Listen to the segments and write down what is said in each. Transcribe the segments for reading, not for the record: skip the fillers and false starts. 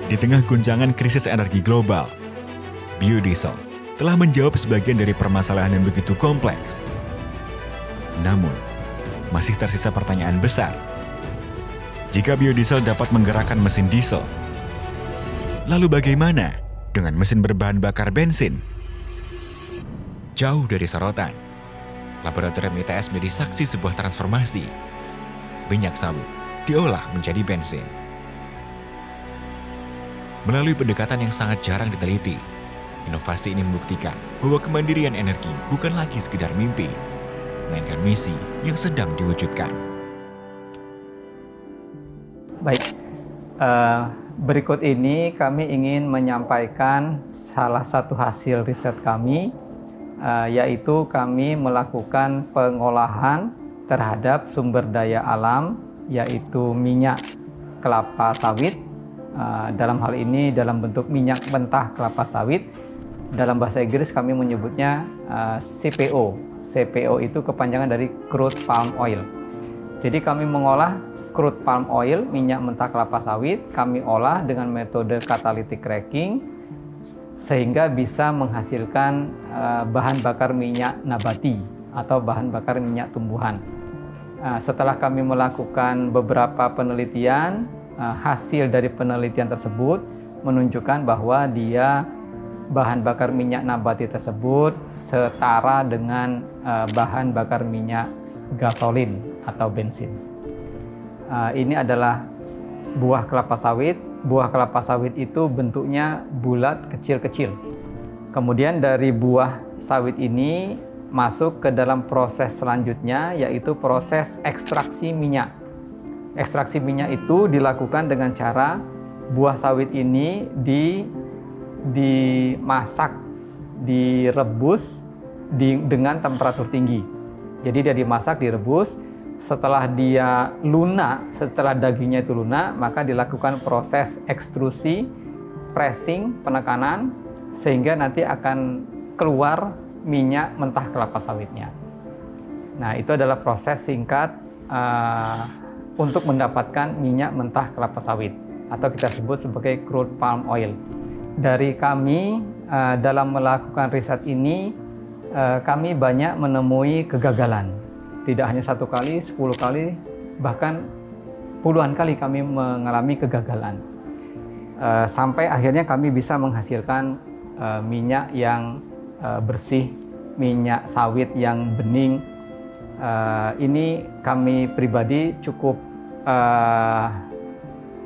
Di tengah guncangan krisis energi global, biodiesel telah menjawab sebagian dari permasalahan yang begitu kompleks. Namun, masih tersisa pertanyaan besar. Jika biodiesel dapat menggerakkan mesin diesel, lalu bagaimana dengan mesin berbahan bakar bensin? Jauh dari sorotan, laboratorium ITS menjadi saksi sebuah transformasi. Minyak sawit diolah menjadi bensin. Melalui pendekatan yang sangat jarang diteliti, inovasi ini membuktikan bahwa kemandirian energi bukan lagi sekedar mimpi, melainkan misi yang sedang diwujudkan. Baik, berikut ini kami ingin menyampaikan salah satu hasil riset kami, yaitu kami melakukan pengolahan terhadap sumber daya alam, yaitu minyak kelapa sawit. Dalam hal ini dalam bentuk minyak mentah kelapa sawit. Dalam bahasa Inggris kami menyebutnya CPO. CPO itu kepanjangan dari crude palm oil. Jadi kami mengolah crude palm oil, minyak mentah kelapa sawit, kami olah dengan metode catalytic cracking sehingga bisa menghasilkan bahan bakar minyak nabati atau bahan bakar minyak tumbuhan. Setelah kami melakukan beberapa penelitian, hasil dari penelitian tersebut menunjukkan bahwa bahan bakar minyak nabati tersebut setara dengan bahan bakar minyak gasolin atau bensin. Ini adalah buah kelapa sawit. Buah kelapa sawit itu bentuknya bulat kecil-kecil. Kemudian dari buah sawit ini masuk ke dalam proses selanjutnya, yaitu proses ekstraksi minyak. Ekstraksi minyak itu dilakukan dengan cara buah sawit ini dimasak, direbus dengan temperatur tinggi. Jadi dia dimasak, direbus. Setelah dia lunak, setelah dagingnya itu lunak, maka dilakukan proses ekstrusi, pressing, penekanan, sehingga nanti akan keluar minyak mentah kelapa sawitnya. Nah, itu adalah proses singkat untuk mendapatkan minyak mentah kelapa sawit atau kita sebut sebagai crude palm oil. Dari kami dalam melakukan riset ini, kami banyak menemui kegagalan. Tidak hanya 1 kali, 10 kali, bahkan puluhan kali kami mengalami kegagalan. Sampai akhirnya kami bisa menghasilkan minyak yang bersih, minyak sawit yang bening. Ini kami pribadi cukup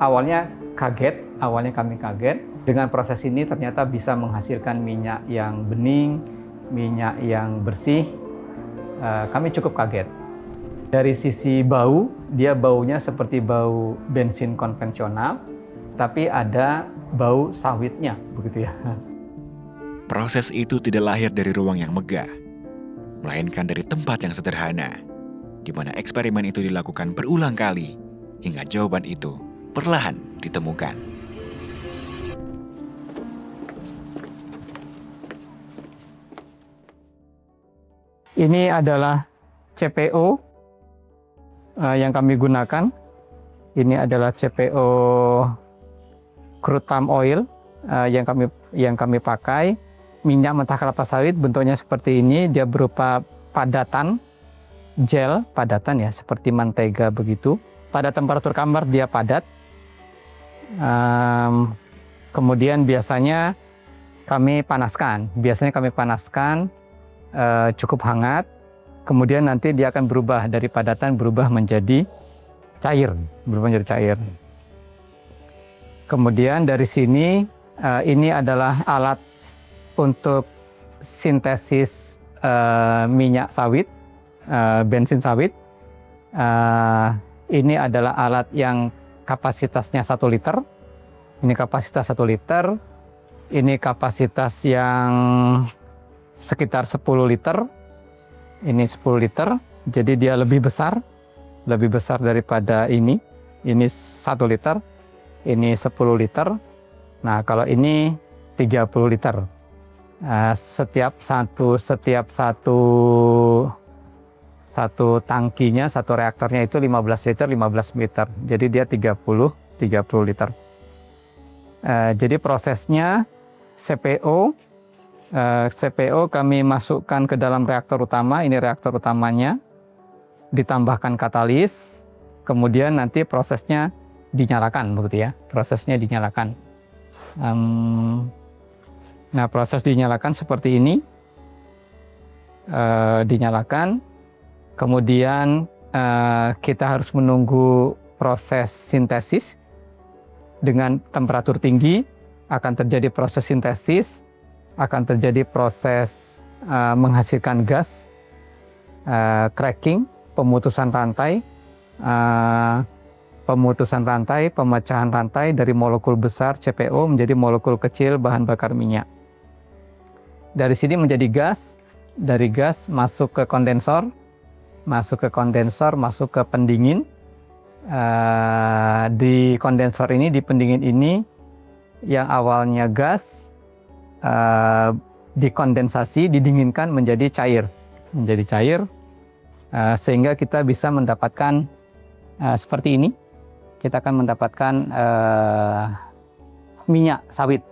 awalnya kami kaget dengan proses ini ternyata bisa menghasilkan minyak yang bening, minyak yang bersih. Kami cukup kaget. Dari sisi bau, dia baunya seperti bau bensin konvensional, tapi ada bau sawitnya, begitu ya. Proses itu tidak lahir dari ruang yang megah, melainkan dari tempat yang sederhana, di mana eksperimen itu dilakukan berulang kali, hingga jawaban itu perlahan ditemukan. Ini adalah CPO yang kami gunakan. Ini adalah CPO crude palm oil yang kami pakai. Minyak mentah kelapa sawit bentuknya seperti ini. Dia berupa padatan, gel padatan ya, seperti mentega begitu. Pada temperatur kamar dia padat. Kemudian biasanya kami panaskan. Cukup hangat, kemudian nanti dia akan berubah dari padatan menjadi cair. Kemudian dari sini, ini adalah alat untuk sintesis minyak sawit, bensin sawit. Ini adalah alat yang kapasitasnya 1 liter. Ini kapasitas 1 liter. Ini kapasitas yang sekitar 10 liter. Ini 10 liter, jadi dia lebih besar daripada ini. Ini 1 liter, ini 10 liter. Nah, kalau ini 30 liter. Setiap satu tangkinya, satu reaktornya itu 15 liter. Jadi dia 30 liter. Jadi prosesnya CPO, CPO kami masukkan ke dalam reaktor utama, ini reaktor utamanya, ditambahkan katalis, kemudian nanti prosesnya dinyalakan, begitu ya, prosesnya dinyalakan. Nah, proses dinyalakan seperti ini, dinyalakan, kemudian kita harus menunggu proses sintesis dengan temperatur tinggi, akan terjadi proses sintesis, akan terjadi proses menghasilkan gas, cracking, pemutusan rantai, pemecahan rantai dari molekul besar CPO menjadi molekul kecil bahan bakar minyak. Dari sini menjadi gas, dari gas masuk ke kondensor, masuk ke pendingin. Di kondensor ini, di pendingin ini, yang awalnya gas, dikondensasi, didinginkan menjadi cair, sehingga kita bisa mendapatkan seperti ini. Kita akan mendapatkan minyak sawit,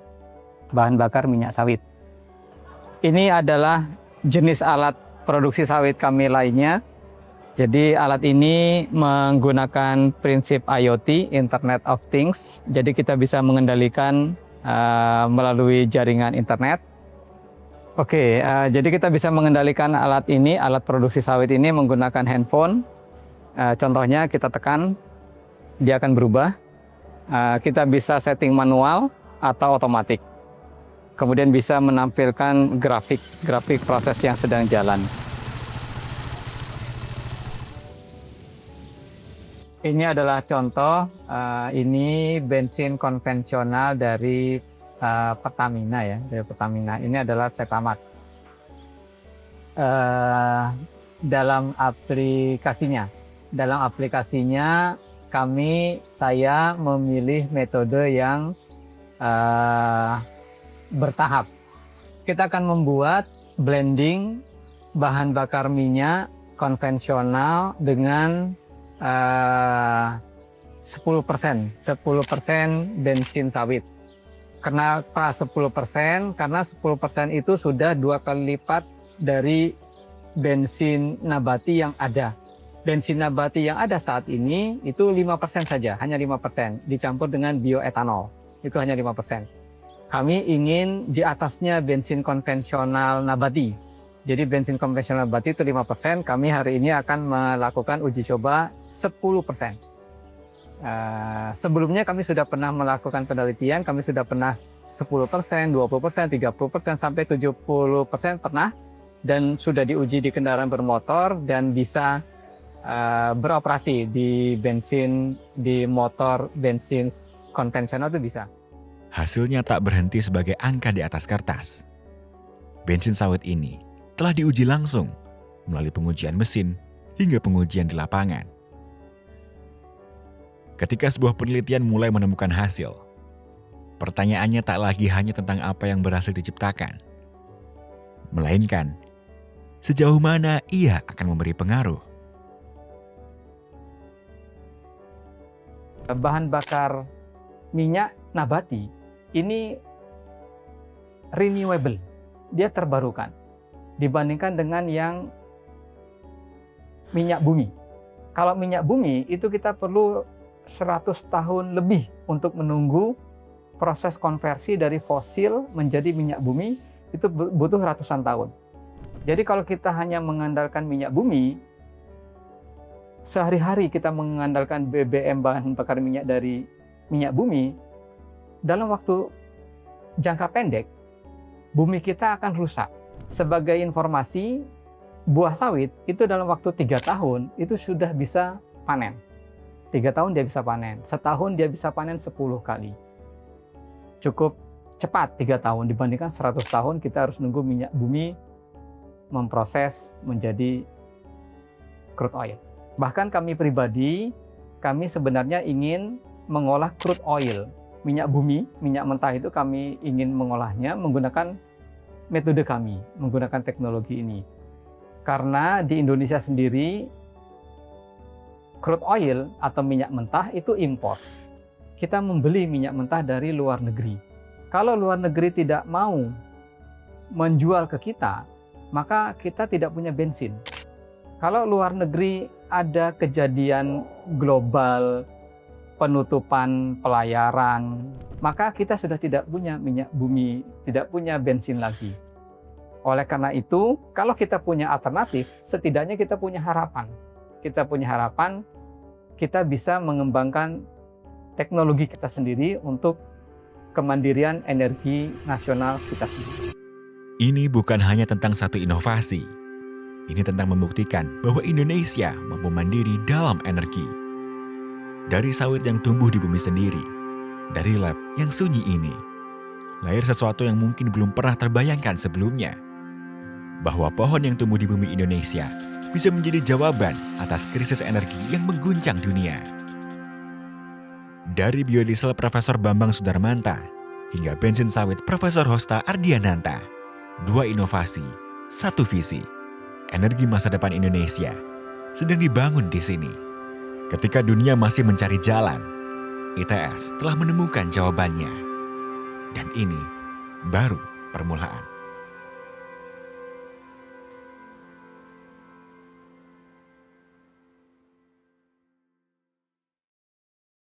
bahan bakar minyak sawit. Ini adalah jenis alat produksi sawit kami lainnya. Jadi alat ini menggunakan prinsip IoT, Internet of Things. Jadi kita bisa mengendalikan melalui jaringan internet. Oke, jadi kita bisa mengendalikan alat ini, alat produksi sawit ini menggunakan handphone. Contohnya kita tekan, dia akan berubah. Kita bisa setting manual atau otomatis. Kemudian bisa menampilkan grafik proses yang sedang jalan. Ini adalah contoh, ini bensin konvensional dari Pertamina ya, dari Pertamina. Ini adalah Setamat. Dalam aplikasinya saya memilih metode yang bertahap. Kita akan membuat blending bahan bakar minyak konvensional dengan 10% bensin sawit. Kenapa 10%? Karena 10% itu sudah 2 kali lipat dari bensin nabati yang ada. Bensin nabati yang ada saat ini itu 5% saja, hanya 5%, dicampur dengan bioetanol, itu hanya 5%. Kami ingin di atasnya bensin konvensional nabati. Jadi bensin konvensional nabati itu 5%, kami hari ini akan melakukan uji coba 10%. Sebelumnya kami sudah pernah melakukan penelitian, kami sudah pernah 10%, 20%, 30%, sampai 70% pernah, dan sudah diuji di kendaraan bermotor dan bisa beroperasi di motor bensin konvensional itu bisa. Hasilnya tak berhenti sebagai angka di atas kertas. Bensin sawit ini telah diuji langsung melalui pengujian mesin hingga pengujian di lapangan. Ketika sebuah penelitian mulai menemukan hasil, pertanyaannya tak lagi hanya tentang apa yang berhasil diciptakan, melainkan sejauh mana ia akan memberi pengaruh. Bahan bakar minyak nabati ini renewable, dia terbarukan dibandingkan dengan yang minyak bumi. Kalau minyak bumi itu kita perlu 100 tahun lebih untuk menunggu proses konversi dari fosil menjadi minyak bumi, itu butuh ratusan tahun. Jadi kalau kita hanya mengandalkan minyak bumi, sehari-hari kita mengandalkan BBM, bahan bakar minyak dari minyak bumi, dalam waktu jangka pendek, bumi kita akan rusak. Sebagai informasi, buah sawit itu dalam waktu 3 tahun itu sudah bisa panen. 3 tahun dia bisa panen, setahun dia bisa panen 10 kali. Cukup cepat 3 tahun dibandingkan 100 tahun kita harus nunggu minyak bumi memproses menjadi crude oil. Bahkan kami pribadi, kami sebenarnya ingin mengolah crude oil, minyak bumi, minyak mentah itu kami ingin mengolahnya menggunakan metode kami, menggunakan teknologi ini. Karena di Indonesia sendiri, crude oil atau minyak mentah itu impor. kita membeli minyak mentah dari luar negeri. Kalau luar negeri tidak mau menjual ke kita, maka kita tidak punya bensin. Kalau luar negeri ada kejadian global, penutupan pelayaran, maka kita sudah tidak punya minyak bumi, tidak punya bensin lagi. Oleh karena itu, kalau kita punya alternatif, setidaknya kita punya harapan. Kita punya harapan, kita bisa mengembangkan teknologi kita sendiri untuk kemandirian energi nasional kita sendiri. Ini bukan hanya tentang satu inovasi. Ini tentang membuktikan bahwa Indonesia mampu mandiri dalam energi. Dari sawit yang tumbuh di bumi sendiri, dari lab yang sunyi ini, lahir sesuatu yang mungkin belum pernah terbayangkan sebelumnya. Bahwa pohon yang tumbuh di bumi Indonesia bisa menjadi jawaban atas krisis energi yang mengguncang dunia. Dari biodiesel Profesor Bambang Sudarmanta hingga bensin sawit Profesor Hosta Ardiananta, 2 inovasi, 1 visi. Energi masa depan Indonesia sedang dibangun di sini. Ketika dunia masih mencari jalan, ITS telah menemukan jawabannya. Dan ini baru permulaan.